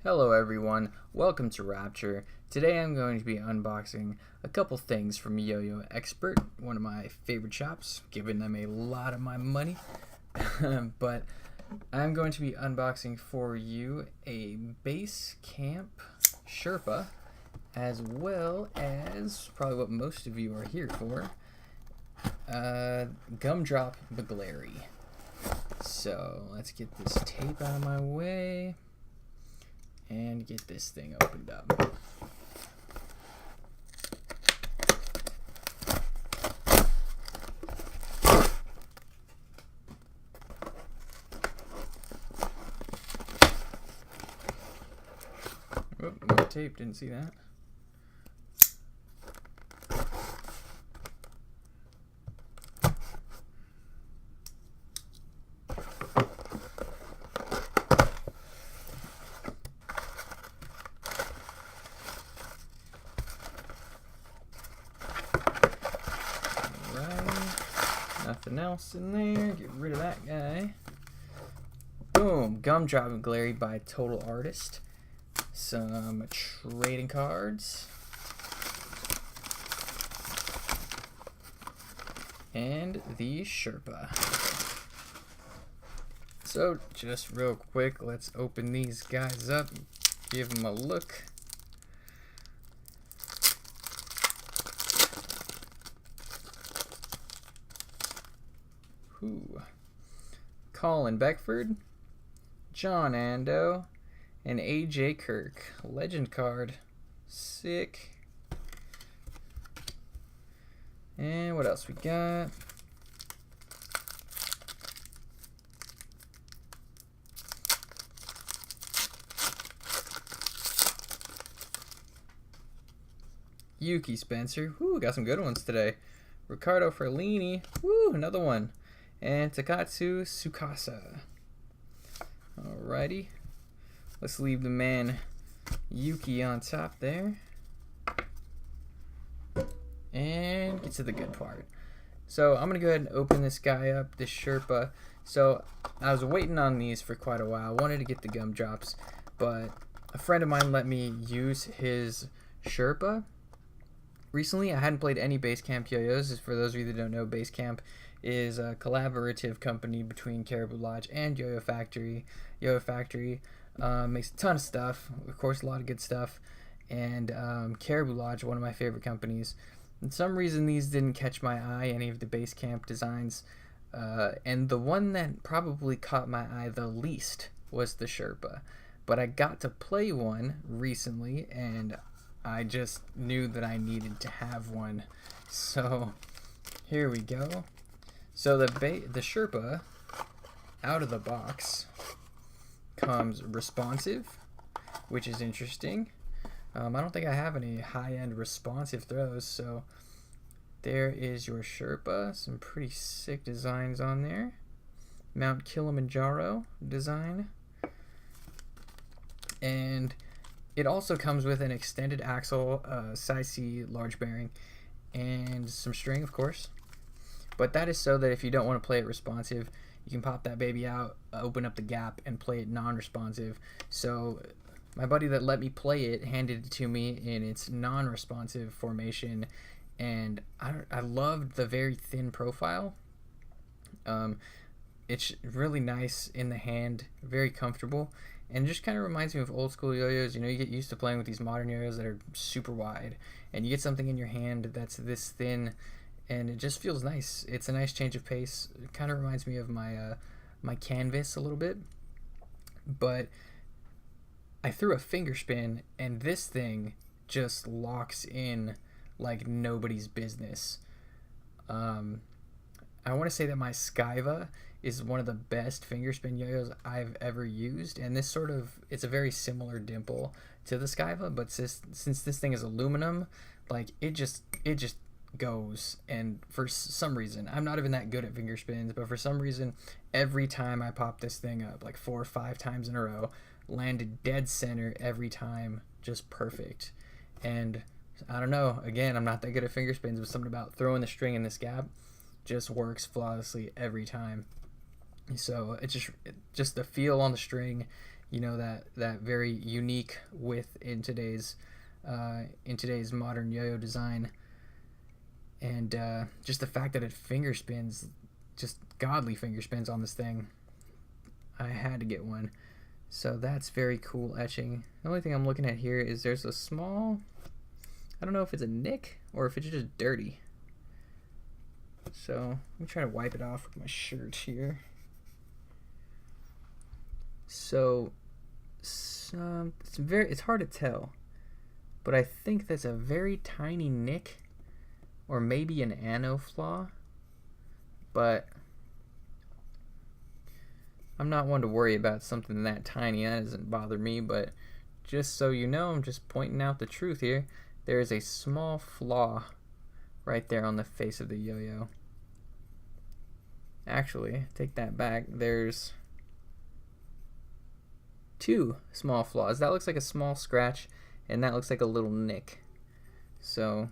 Hello everyone, welcome to Rapture. Today I'm going to be unboxing a couple things from Yo-Yo Expert, one of my favorite shops, giving them a lot of my money. But I'm going to be unboxing for you a Basecamp Sherpa, as well as probably what most of you are here for, Gumdrop Begleri. So let's get this tape out of my way and get this thing opened up. Oh, more tape, didn't see that. Nothing else in there. Get rid of that guy. Boom. Gumdrop Begleri by Total Artist. Some trading cards. And the Sherpa. So, just real quick, let's open these guys up. Give them a look. Colin Beckford, John Ando, and AJ Kirk. Legend card. Sick. And what else we got? Yuki Spencer. Woo, got some good ones today. Ricardo Ferlini. Woo, another one. And Takatsu Tsukasa. Alrighty. Let's leave the man Yuki on top there. And get to the good part. So I'm going to go ahead and open this guy up, this Sherpa. So I was waiting on these for quite a while. I wanted to get the Gumdrops, but a friend of mine let me use his Sherpa. Recently, I hadn't played any Basecamp yo-yos. For those of you that don't know, Basecamp is a collaborative company between Caribou Lodge and Yo-Yo Factory. Yo-Yo Factory makes a ton of stuff, of course, a lot of good stuff, and Caribou Lodge, one of my favorite companies. For some reason, these didn't catch my eye, any of the Basecamp designs, and the one that probably caught my eye the least was the Sherpa. But I got to play one recently, and I just knew that I needed to have one. So here we go. So the Sherpa out of the box comes responsive, which is interesting. I don't think I have any high-end responsive throws, so there is your Sherpa. Some pretty sick designs on there. Mount Kilimanjaro design. And it also comes with an extended axle, size C large bearing, and some string, of course. But that is so that if you don't want to play it responsive, you can pop that baby out, open up the gap, and play it non-responsive. So my buddy that let me play it handed it to me in its non-responsive formation, and I loved the very thin profile. It's really nice in the hand, very comfortable, and just kind of reminds me of old school yo-yos. You know, you get used to playing with these modern yo-yos that are super wide, and you get something in your hand that's this thin, and it just feels nice. It's a nice change of pace. It kind of reminds me of my my canvas a little bit. But I threw a finger spin, and this thing just locks in like nobody's business. I want to say that my Skyva is one of the best finger spin yo-yos I've ever used, and this it's a very similar dimple to the Skyva, but since this thing is aluminum, like it just goes. And for some reason, I'm not even that good at finger spins, but for some reason, every time I pop this thing up, like 4 or 5 times in a row, landed dead center every time, just perfect. And I don't know, again, I'm not that good at finger spins, but something about throwing the string in this gap just works flawlessly every time. So it's just the feel on the string you know, that very unique width in today's modern yo-yo design. And just the fact that it finger spins, just godly finger spins on this thing. I had to get one. So that's very cool etching. The only thing I'm looking at here is there's a small, I don't know if it's a nick or if it's just dirty. So let me try to wipe it off with my shirt here. So it's hard to tell, but I think that's a very tiny nick, or maybe an ano flaw, but I'm not one to worry about something that tiny. That doesn't bother me, but just so you know, I'm just pointing out the truth here. There is a small flaw right there on the face of the yo-yo. Actually, take that back. There's 2 small flaws. That looks like a small scratch, and that looks like a little nick. So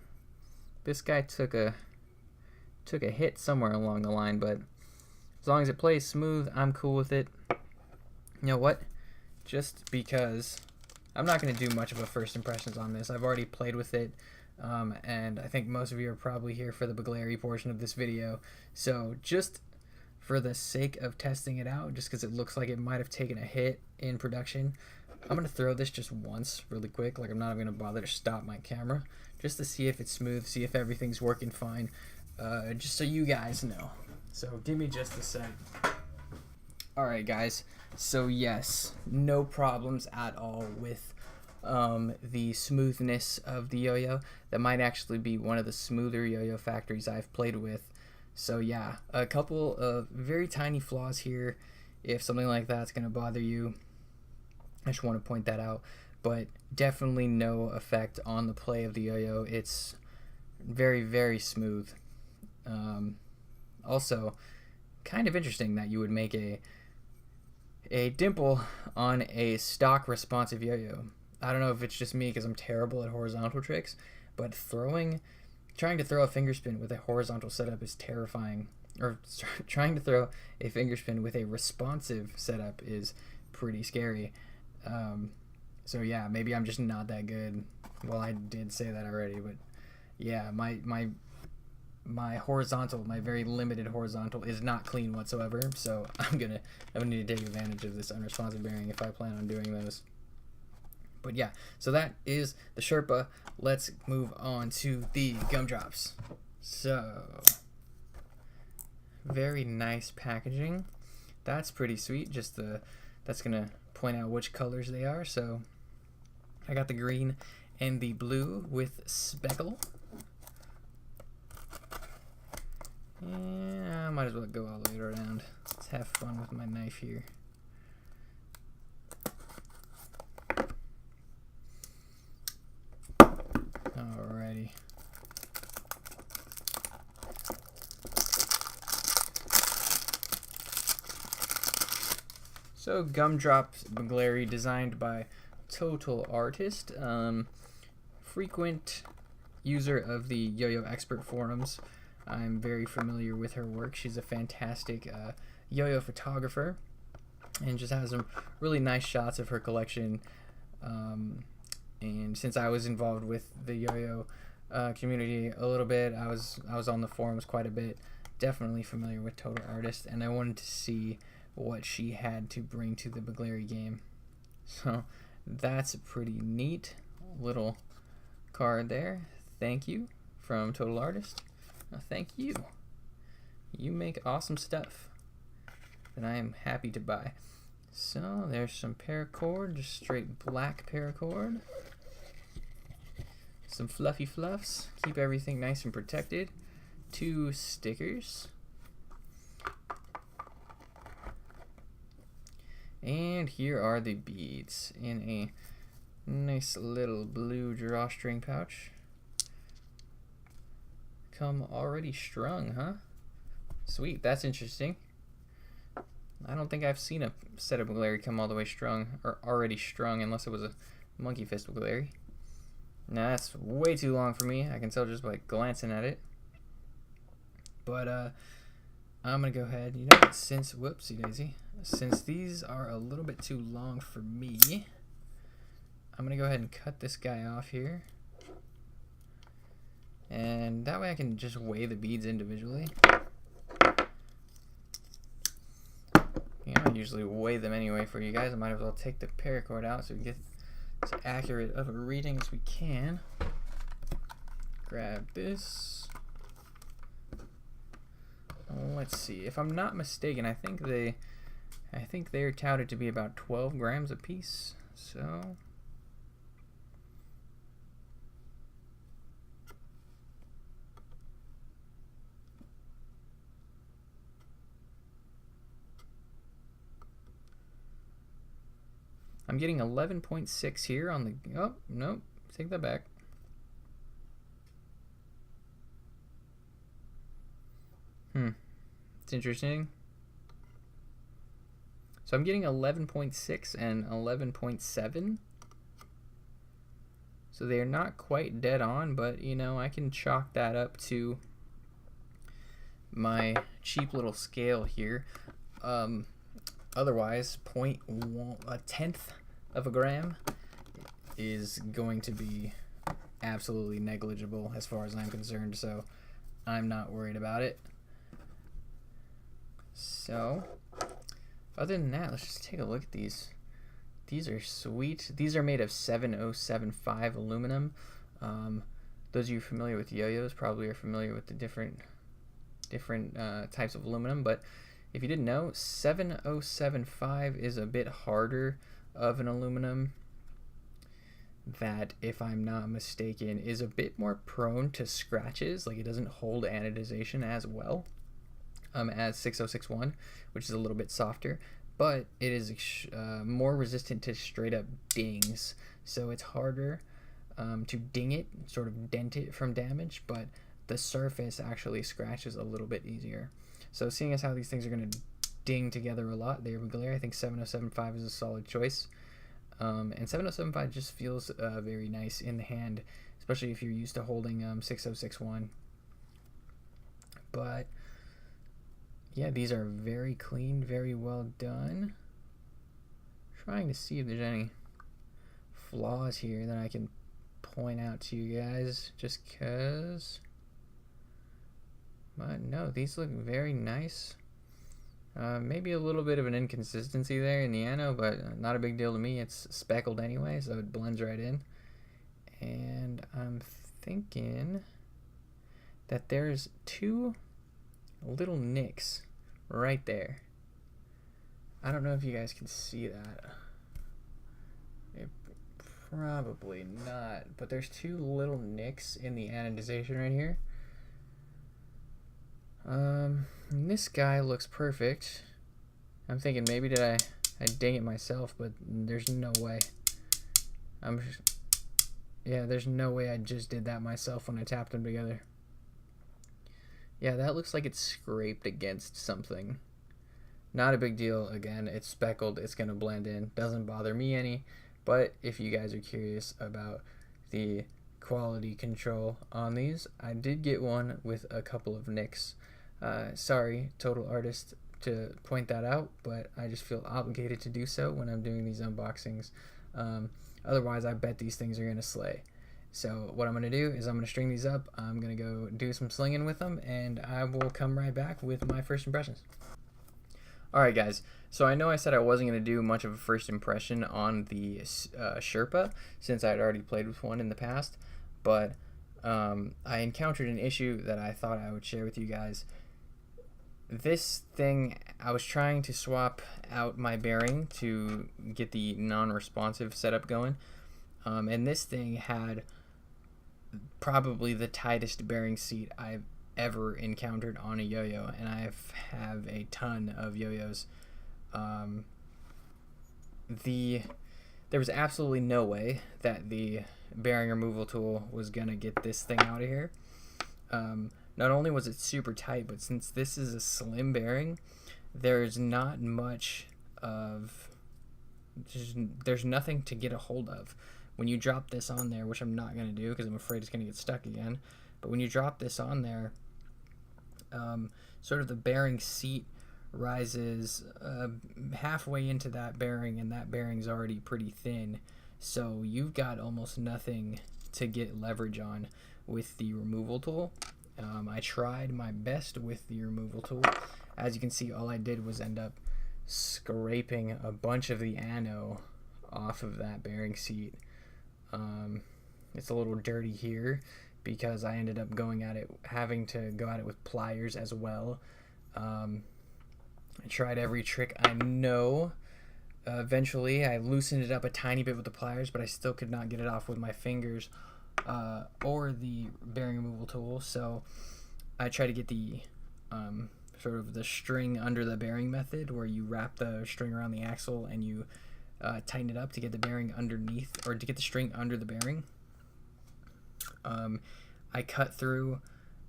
this guy took a hit somewhere along the line, but as long as it plays smooth, I'm cool with it. You know what? Just because I'm not going to do much of a first impressions on this. I've already played with it, and I think most of you are probably here for the Begleri portion of this video. So just for the sake of testing it out, just because it looks like it might have taken a hit in production, I'm going to throw this just once really quick. Like, I'm not even going to bother to stop my camera, just to see if it's smooth, see if everything's working fine, just so you guys know. So give me just a sec. Alright guys, so yes, no problems at all with the smoothness of the yo-yo. That might actually be one of the smoother yo-yo factories I've played with. So yeah, a couple of very tiny flaws here. If something like that's going to bother you, I just want to point that out. But definitely no effect on the play of the yo-yo. It's very, very smooth. Also, kind of interesting that you would make a dimple on a stock responsive yo-yo. I don't know if it's just me because I'm terrible at horizontal tricks, but trying to throw a finger spin with a horizontal setup is terrifying. Or trying to throw a finger spin with a responsive setup is pretty scary. So yeah, maybe I'm just not that good. Well, I did say that already, but yeah, my horizontal, my very limited horizontal, is not clean whatsoever. So I'm gonna need to take advantage of this unresponsive bearing if I plan on doing those. But yeah, so that is the Sherpa. Let's move on to the Gumdrops. So very nice packaging. That's pretty sweet. Just that's gonna point out which colors they are. So I got the green and the blue with speckle. Yeah, I might as well go all the way around. Let's have fun with my knife here. Alrighty. So Gumdrop Begleri, designed by Total Artist, frequent user of the Yo-Yo Expert forums. I'm very familiar with her work. She's a fantastic yo-yo photographer and just has some really nice shots of her collection. And since I was involved with the yo-yo community a little bit, I was on the forums quite a bit. Definitely familiar with Total Artist, and I wanted to see what she had to bring to the Begleri game. So that's a pretty neat little card there. Thank you from Total Artist. Thank you. You make awesome stuff that I am happy to buy. So there's some paracord, just straight black paracord. Some fluffy fluffs, keep everything nice and protected. 2 stickers. And here are the beads in a nice little blue drawstring pouch. Come already strung, huh? Sweet, that's interesting. I don't think I've seen a set of Begleri come all the way strung, or already strung, unless it was a monkey fist Begleri. Now that's way too long for me. I can tell just by glancing at it. But I'm gonna go ahead, you know, since whoopsie daisy, since these are a little bit too long for me, I'm going to go ahead and cut this guy off here. And that way I can just weigh the beads individually. Yeah, I usually weigh them anyway for you guys. I might as well take the paracord out so we get as accurate of a reading as we can. Grab this. Let's see. If I'm not mistaken, I think they're touted to be about 12 grams a piece. So I'm getting 11.6 here on the, oh, no, take that back. It's interesting. So I'm getting 11.6 and 11.7. So they are not quite dead on, but you know, I can chalk that up to my cheap little scale here. Otherwise, a tenth of a gram is going to be absolutely negligible as far as I'm concerned, so I'm not worried about it. So, other than that, let's just take a look at these. These are sweet. These are made of 7075 aluminum. Those of you familiar with yo-yos probably are familiar with the different types of aluminum, but if you didn't know, 7075 is a bit harder of an aluminum that, if I'm not mistaken, is a bit more prone to scratches. Like, it doesn't hold anodization as well as 6061, which is a little bit softer, but it is more resistant to straight up dings. So it's harder to ding it, sort of dent it from damage, but the surface actually scratches a little bit easier. So seeing as how these things are going to ding together a lot, Begleri, I think 7075 is a solid choice. And 7075 just feels very nice in the hand, especially if you're used to holding 6061. But yeah, these are very clean, very well done. Trying to see if there's any flaws here that I can point out to you guys, just cause. But no, these look very nice. Maybe a little bit of an inconsistency there in the ano, but not a big deal to me. It's speckled anyway, so it blends right in. And I'm thinking that there's two little nicks right there. I don't know if you guys can see that. Probably not, but there's two little nicks in the anodization right here. This guy looks perfect. I'm thinking maybe did I ding it myself, but there's no way. Yeah, there's no way I just did that myself when I tapped them together. Yeah, that looks like it's scraped against something. Not a big deal. Again, it's speckled. It's going to blend in. Doesn't bother me any. But if you guys are curious about the quality control on these, I did get one with a couple of nicks. Sorry, Total Artist, to point that out, but I just feel obligated to do so when I'm doing these unboxings. Otherwise, I bet these things are going to slay. So what I'm going to do is I'm going to string these up. I'm going to go do some slinging with them, and I will come right back with my first impressions. Alright guys, so I know I said I wasn't going to do much of a first impression on the Sherpa, since I had already played with one in the past, but I encountered an issue that I thought I would share with you guys. This thing, I was trying to swap out my bearing to get the non-responsive setup going, and this thing had probably the tightest bearing seat I've ever encountered on a yo-yo, and I have a ton of yo-yos. There was absolutely no way that the bearing removal tool was gonna get this thing out of here. Not only was it super tight, but since this is a slim bearing, there's not much of, there's nothing to get a hold of. When you drop this on there, which I'm not going to do because I'm afraid it's going to get stuck again, but when you drop this on there, sort of the bearing seat rises halfway into that bearing, and that bearing's already pretty thin, so you've got almost nothing to get leverage on with the removal tool. I tried my best with the removal tool. As you can see, all I did was end up scraping a bunch of the ano off of that bearing seat. It's a little dirty here because I ended up having to go at it with pliers as well. I tried every trick I know. Eventually, I loosened it up a tiny bit with the pliers, but I still could not get it off with my fingers or the bearing removal tool. So I tried to get the sort of the string under the bearing method, where you wrap the string around the axle and you tighten it up to get the bearing underneath, or to get the string under the bearing. I cut through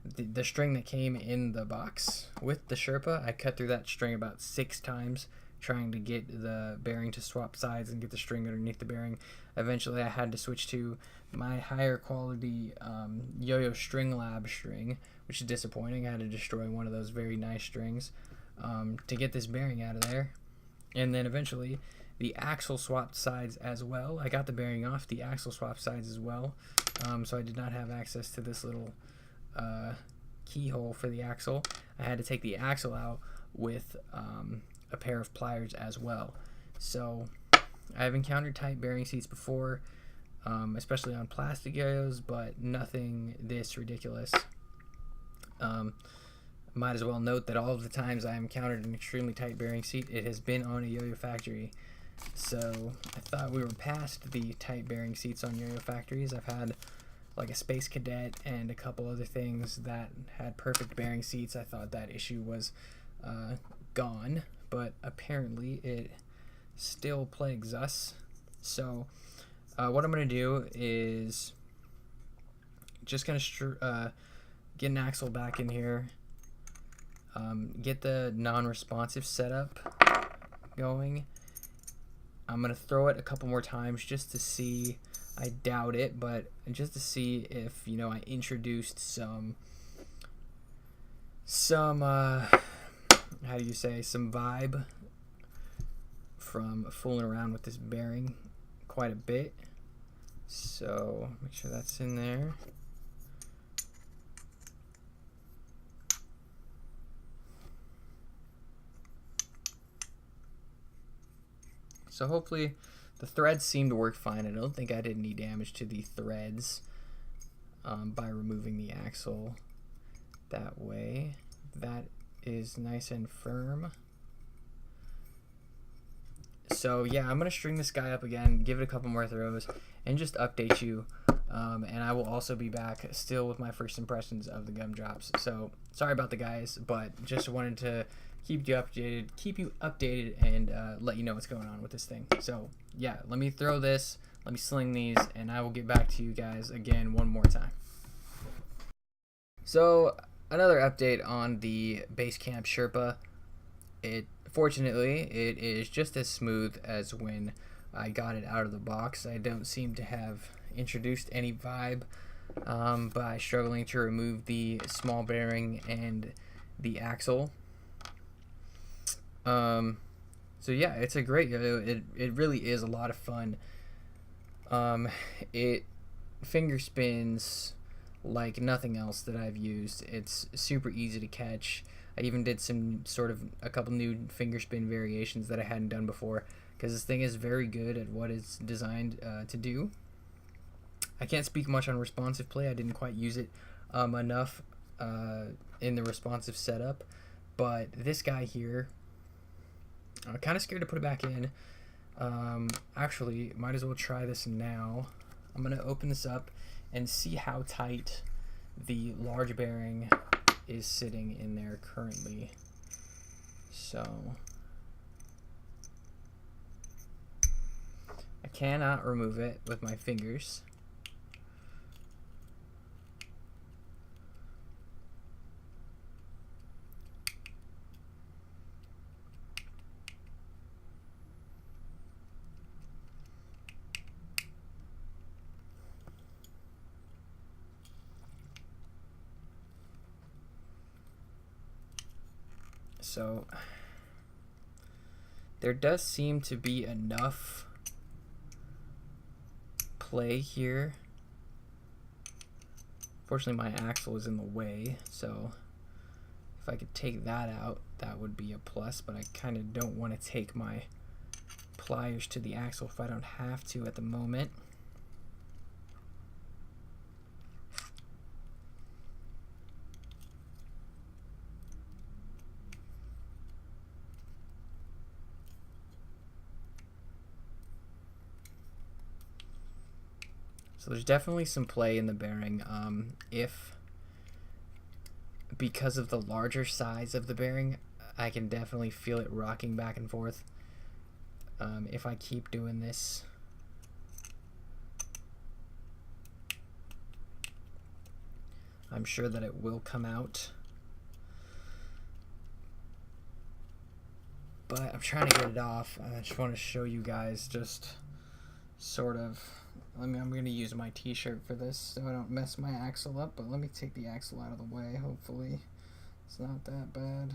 the string that came in the box with the Sherpa. I cut through that string about 6 times trying to get the bearing to swap sides and get the string underneath the bearing. Eventually I had to switch to my higher quality Yo-Yo String Lab string, which is disappointing. I had to destroy one of those very nice strings to get this bearing out of there. And then eventually the axle swapped sides as well. I got the bearing off, the axle swapped sides as well. So I did not have access to this little keyhole for the axle. I had to take the axle out with a pair of pliers as well. So I've encountered tight bearing seats before, especially on plastic yo-yos, but nothing this ridiculous. Might as well note that all of the times I encountered an extremely tight bearing seat, it has been on a yo-yo factory. So I thought we were past the tight bearing seats on yo-yo factories. I've had like a Space Cadet and a couple other things that had perfect bearing seats. I thought that issue was gone, but apparently it still plagues us. So what I'm going to do is just going to get an axle back in here, get the non-responsive setup going. I'm going to throw it a couple more times just to see. I doubt it, but just to see if, you know, I introduced some how do you say, some vibe from fooling around with this bearing quite a bit. So make sure that's in there. So hopefully the threads seem to work fine. I don't think I did any damage to the threads by removing the axle that way. That is nice and firm. So yeah, I'm going to string this guy up again, give it a couple more throws, and just update you. And I will also be back still with my first impressions of the Gumdrops. So sorry about the guys, but just wanted to keep you updated, and let you know what's going on with this thing. So yeah, let me throw this, let me sling these, and I will get back to you guys again one more time. So another update on the Basecamp Sherpa. Fortunately, it is just as smooth as when I got it out of the box. I don't seem to have introduced any vibe by struggling to remove the small bearing and the axle. So yeah, it's a great yo-yo. It really is a lot of fun. It finger spins like nothing else that I've used. It's super easy to catch. I even did a couple new finger spin variations that I hadn't done before, because this thing is very good at what it's designed to do. I can't speak much on responsive play. I didn't quite use it enough in the responsive setup, but this guy here, I'm kind of scared to put it back in. Actually, might as well try this now. I'm going to open this up and see how tight the large bearing is sitting in there currently. So I cannot remove it with my fingers. So there does seem to be enough play here. Fortunately, my axle is in the way, so if I could take that out, that would be a plus, but I kind of don't want to take my pliers to the axle if I don't have to at the moment. So there's definitely some play in the bearing. If because of the larger size of the bearing, I can definitely feel it rocking back and forth. If I keep doing this, I'm sure that it will come out. But I'm trying to get it off. I just want to show you guys just sort of. I'm going to use my t-shirt for this so I don't mess my axle up, but let me take the axle out of the way. Hopefully it's not that bad.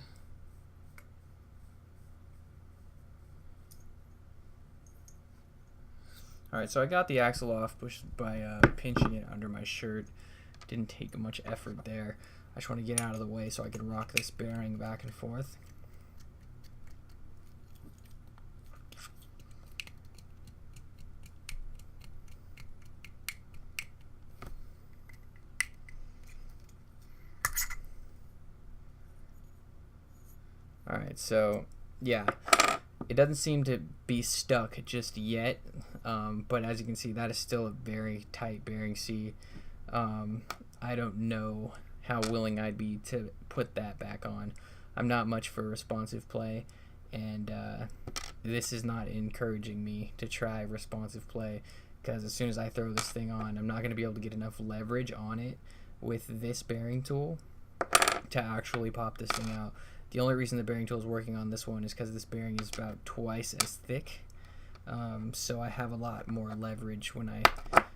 Alright, so I got the axle off by pinching it under my shirt. Didn't take much effort there. I just want to get out of the way so I can rock this bearing back and forth. Alright, so yeah, it doesn't seem to be stuck just yet, but as you can see, that is still a very tight bearing seat. I don't know how willing I'd be to put that back on. I'm not much for responsive play, and this is not encouraging me to try responsive play, because as soon as I throw this thing on, I'm not going to be able to get enough leverage on it with this bearing tool to actually pop this thing out. The only reason the bearing tool is working on this one is because this bearing is about twice as thick, so I have a lot more leverage when I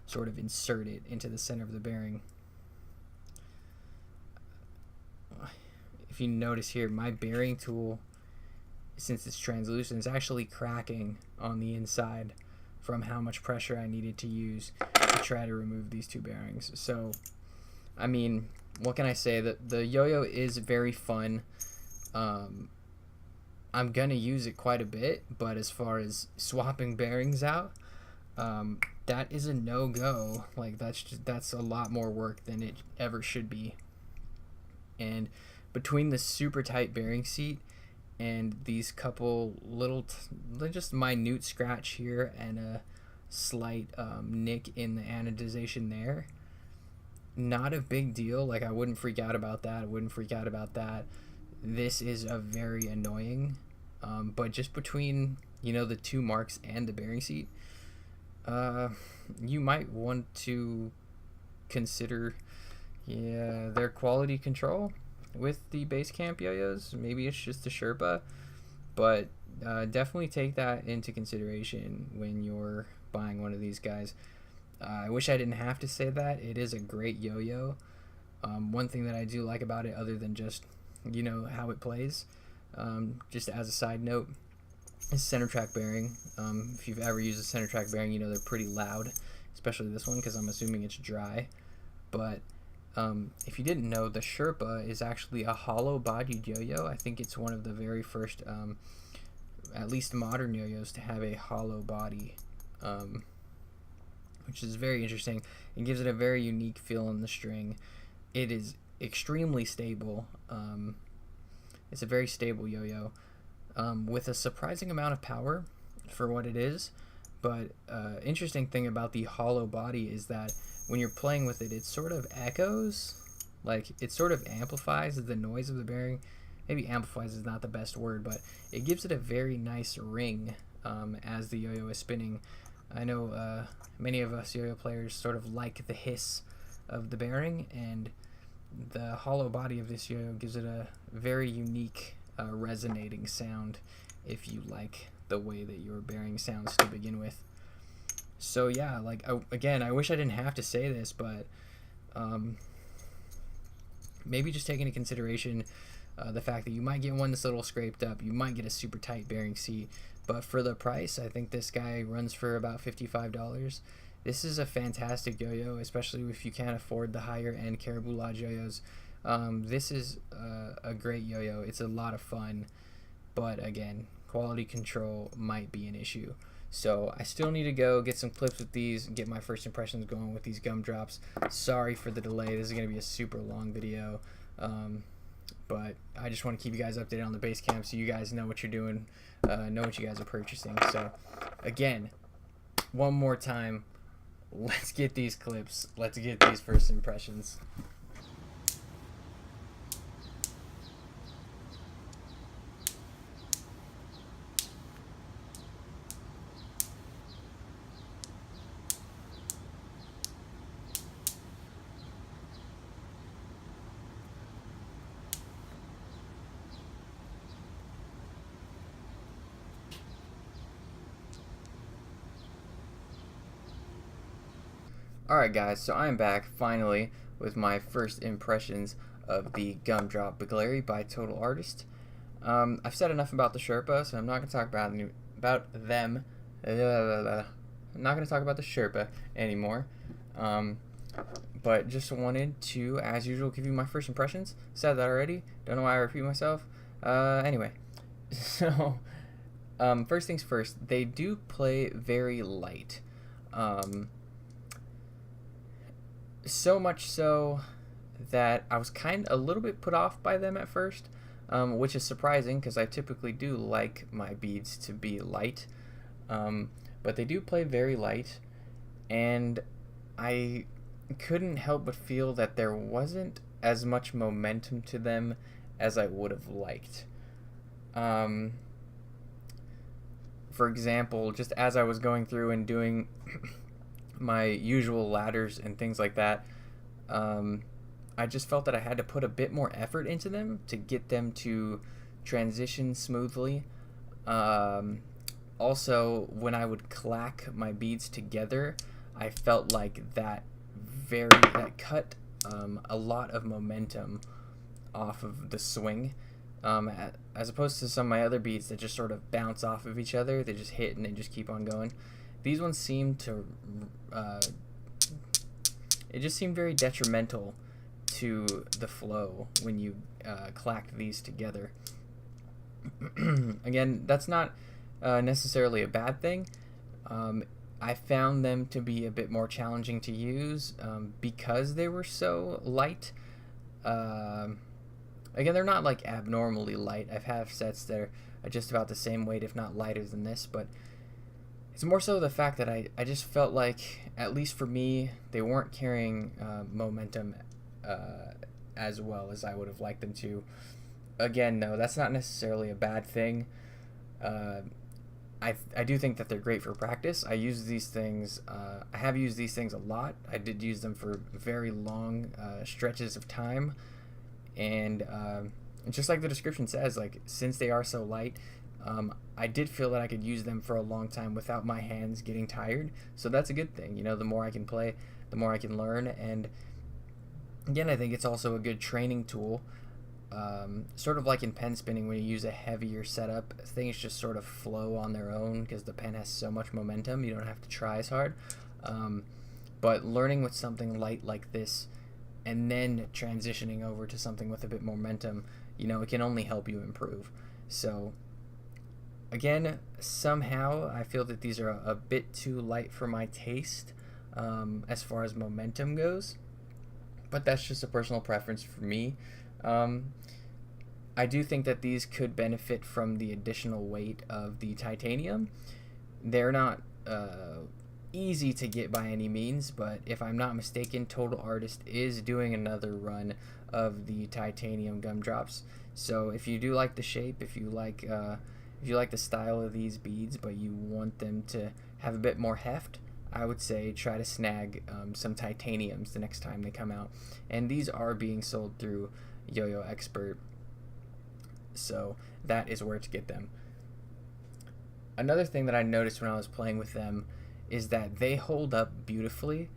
sort of insert it into the center of the bearing. If you notice here, my bearing tool, since it's translucent, is actually cracking on the inside from how much pressure I needed to use to try to remove these two bearings. So, I mean, what can I say? The yo-yo is very fun. I'm gonna use it quite a bit, but as far as swapping bearings out, that is a no-go. Like, that's a lot more work than it ever should be. And between the super tight bearing seat and these couple little just minute scratch here and a slight nick in the anodization there, not a big deal. Like, I wouldn't freak out about that. I wouldn't freak out about that. This is a very annoying, but just between, you know, the two marks and the bearing seat, you might want to consider their quality control with the Basecamp yo-yos. Maybe it's just the Sherpa, but definitely take that into consideration when you're buying one of these guys. I wish I didn't have to say that. It is a great yo-yo. One thing that I do like about it, other than just, you know, how it plays, just as a side note, is center track bearing. If you've ever used a center track bearing, you know they're pretty loud, especially this one because I'm assuming it's dry. But if you didn't know, the Sherpa is actually a hollow-bodied yo-yo. I think it's one of the very first, at least modern yo-yos, to have a hollow body, which is very interesting. It gives it a very unique feel in the string. It is extremely stable. It's a very stable yo-yo with a surprising amount of power for what it is. But interesting thing about the hollow body is that when you're playing with it, it sort of echoes, like it sort of amplifies the noise of the bearing. Maybe amplifies is not the best word, but it gives it a very nice ring as the yo-yo is spinning. I know many of us yo-yo players sort of like the hiss of the bearing, and the hollow body of this yo-yo gives it a very unique resonating sound if you like the way that your bearing sounds to begin with. So yeah, like, again, I wish I didn't have to say this, but maybe just take into consideration the fact that you might get one that's a little scraped up, you might get a super tight bearing seat, but for the price, I think this guy runs for about $55. This is a fantastic yo-yo, especially if you can't afford the higher end Caribou Lodge yo-yos. This is a great yo-yo. It's a lot of fun, but again, quality control might be an issue. So I still need to go get some clips with these and get my first impressions going with these Gumdrops. Sorry for the delay. This is going to be a super long video. But I just want to keep you guys updated on the Basecamp so you guys know what you're doing, know what you guys are purchasing. So again, one more time, let's get these clips. Let's get these first impressions. Alright guys, so I'm back finally with my first impressions of the Gumdrop Begleri by Total Artist. I've said enough about the Sherpa, so I'm not going to talk about them. I'm not going to talk about the Sherpa anymore. But just wanted to, as usual, give you my first impressions. Said that already. Don't know why I repeat myself. Anyway, so first things first, they do play very light. So much so that I was a little bit put off by them at first, which is surprising because I typically do like my beads to be light, but they do play very light, and I couldn't help but feel that there wasn't as much momentum to them as I would have liked. For example, just as I was going through and doing my usual ladders and things like that, I just felt that I had to put a bit more effort into them to get them to transition smoothly. Also, when I would clack my beads together, I felt like that cut a lot of momentum off of the swing, as opposed to some of my other beads that just sort of bounce off of each other. They just hit and they just keep on going. These ones seem to, it just seemed very detrimental to the flow when you clacked these together. Again, that's not necessarily a bad thing. I found them to be a bit more challenging to use because they were so light. Again, they're not like abnormally light. I've had sets that are just about the same weight, if not lighter than this, but it's more so the fact that I just felt like, at least for me, they weren't carrying momentum as well as I would have liked them to. Again, no, that's not necessarily a bad thing. I do think that they're great for practice. I use these things, I have used these things a lot. I did use them for very long stretches of time. And just like the description says, like, since they are so light, I did feel that I could use them for a long time without my hands getting tired. So that's a good thing. You know, the more I can play, the more I can learn. And again, I think it's also a good training tool. Sort of like in pen spinning, when you use a heavier setup, things just sort of flow on their own because the pen has so much momentum. You don't have to try as hard. But learning with something light like this and then transitioning over to something with a bit more momentum, you know, it can only help you improve. So again, somehow I feel that these are a bit too light for my taste as far as momentum goes, but that's just a personal preference for me. I do think that these could benefit from the additional weight of the titanium. They're not easy to get by any means, but if I'm not mistaken, Total Artist is doing another run of the titanium Gumdrops. So if you do like the shape, if you like the style of these beads, but you want them to have a bit more heft, I would say try to snag some titaniums the next time they come out. And these are being sold through Yo-Yo Expert, so that is where to get them. Another thing that I noticed when I was playing with them is that they hold up beautifully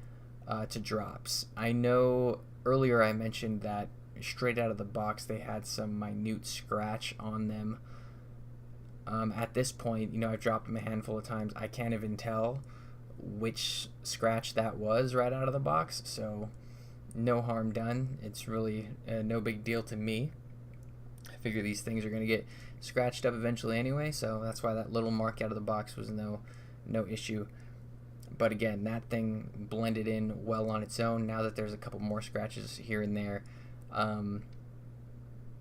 to drops. I know earlier I mentioned that straight out of the box they had some minute scratch on them. At this point, you know, I've dropped them a handful of times. I can't even tell which scratch that was right out of the box, so no harm done. It's really no big deal to me. I figure these things are going to get scratched up eventually anyway, so that's why that little mark out of the box was no issue. But again, that thing blended in well on its own. Now that there's a couple more scratches here and there,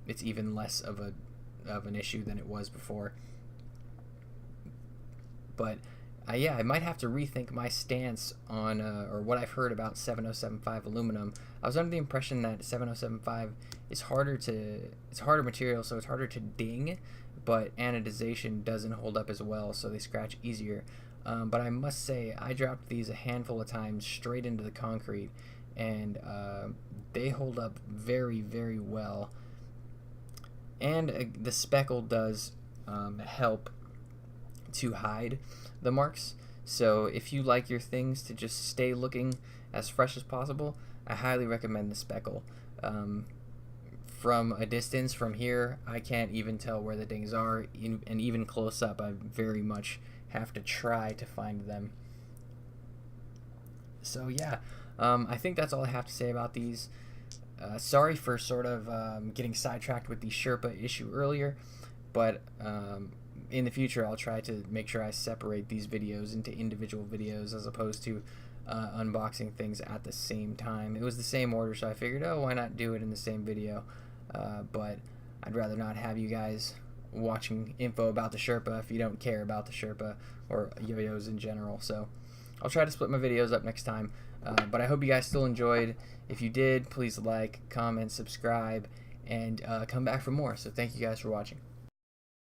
it's even less of an issue than it was before. But yeah, I might have to rethink my stance on or what I've heard about 7075 aluminum. I was under the impression that 7075 is harder material, so it's harder to ding, but anodization doesn't hold up as well, so they scratch easier. But I must say, I dropped these a handful of times straight into the concrete, and they hold up very, very well. And the speckle does help to hide the marks. So if you like your things to just stay looking as fresh as possible, I highly recommend the speckle. From a distance, from here, I can't even tell where the dings are, and even close up, I very much have to try to find them. So yeah, I think that's all I have to say about these. Sorry for sort of getting sidetracked with the Sherpa issue earlier, but in the future I'll try to make sure I separate these videos into individual videos as opposed to unboxing things at the same time. It was the same order, so I figured, oh, why not do it in the same video? But I'd rather not have you guys watching info about the Sherpa if you don't care about the Sherpa or yo-yos in general. So I'll try to split my videos up next time. But I hope you guys still enjoyed. If you did, please like, comment, subscribe, and come back for more. So thank you guys for watching.